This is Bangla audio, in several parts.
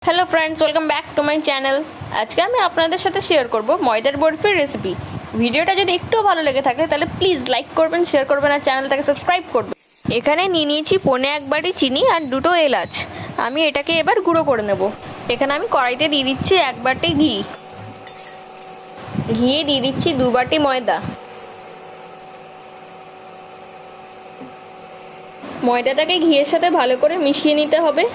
Hello friends, welcome back to my channel. আজকে আমি আপনাদের সাথে শেয়ার করব ময়দার বরফির রেসিপি। ভিডিওটা যদি একটু ভালো লেগে থাকে তাহলে প্লিজ লাইক করবেন, শেয়ার করবেন আর চ্যানেলটাকে সাবস্ক্রাইব করবেন। এখানে নিয়ে নিয়েছি 1.25 বাটি চিনি আর 2টো এলাচ। আমি এটাকে এবার গুঁড়ো করে নেব। এখানে আমি কড়াইতে দিয়ে দিচ্ছি 1 বাটি ঘি দিয়ে দিচ্ছি 2 বাটি ময়দা। ময়দাটাকে ঘিয়ের সাথে ভালো করে মিশিয়ে নিতে হবে।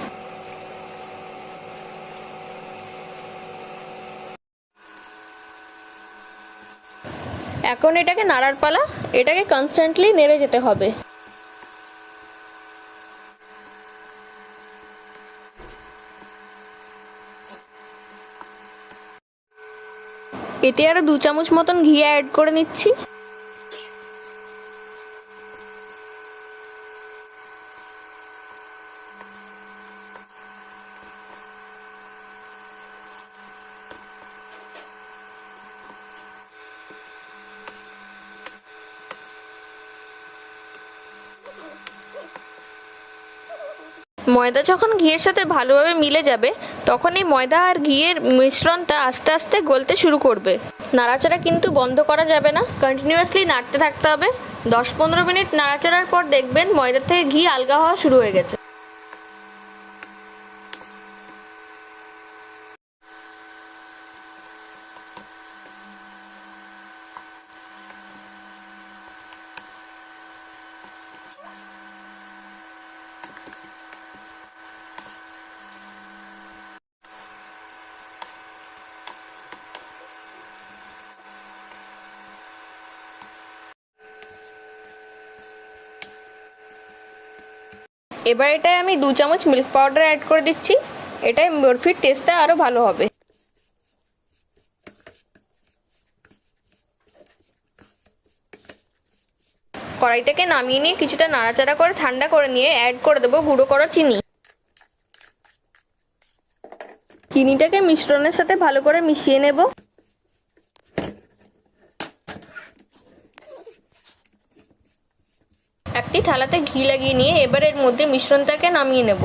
এখন এটাকে নাড়ার পালা। এটাকে কনস্ট্যান্টলি নেড়ে যেতে হবে। এতে আরো 2 চামচ মতন ঘি অ্যাড করে নিচ্ছি। ময়দা যখন ঘিয়ের সাথে ভালোভাবে মিলে যাবে তখন এই ময়দা আর ঘিয়ের মিশ্রণটা আস্তে আস্তে গলতে শুরু করবে। নাড়াচাড়া কিন্তু বন্ধ করা যাবে না, কন্টিনিউয়াসলি নাড়তে থাকতে হবে। 10-15 মিনিট নাড়াচাড়ার পর দেখবেন ময়দা থেকে ঘি আলগা হওয়া শুরু হয়ে গেছে। এবার এটায় আমি 2 চামচ মিল্ক পাউডার অ্যাড করে দিচ্ছি। এটায় বরফির টেস্টটা আরও ভালো হবে। কড়াইটাকে নামিয়ে নিয়ে কিছুটা নাড়াচাড়া করে ঠান্ডা করে নিয়ে অ্যাড করে দেবো গুঁড়ো করা চিনি। চিনিটাকে মিশ্রণের সাথে ভালো করে মিশিয়ে নেব। একটি থালাতে ঘি লাগিয়ে নিয়ে এবার এর মধ্যে মিশ্রণটাকে নামিয়ে নেব।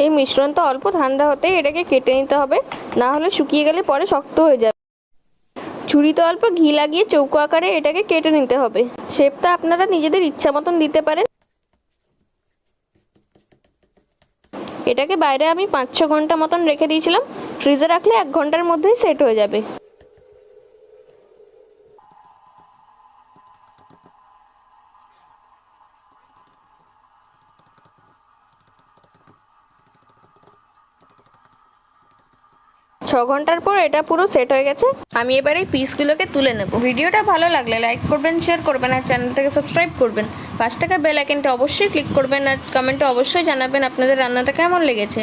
এই মিশ্রণটা অল্প ঠান্ডা হতে এটাকে কেটে নিতে হবে, না হলে শুকিয়ে গেলে পরে শক্ত হয়ে যাবে। ছুরিতে অল্প ঘি লাগিয়ে চৌকো আকারে এটাকে কেটে নিতে হবে। শেপটা আপনারা নিজেদের ইচ্ছা মতন দিতে পারেন। এটাকে বাইরে আমি 5-6 ঘন্টা মতন রেখে দিয়েছিলাম। ফ্রিজে রাখলে 1 ঘন্টার মধ্যেই সেট হয়ে যাবে। ঘন্টার পর এটা পুরো সেট হয়ে গেছে। আমি এবার এই পিসগুলোকে তুলে নেব। ভিডিওটা ভালো লাগলে লাইক করবেন, শেয়ার করবেন আর চ্যানেলটাকে সাবস্ক্রাইব করবেন। পাশ থেকে বেল আইকনটা অবশ্যই ক্লিক করবেন আর কমেন্টে অবশ্যই জানাবেন আপনাদের রান্নাটা কেমন লেগেছে।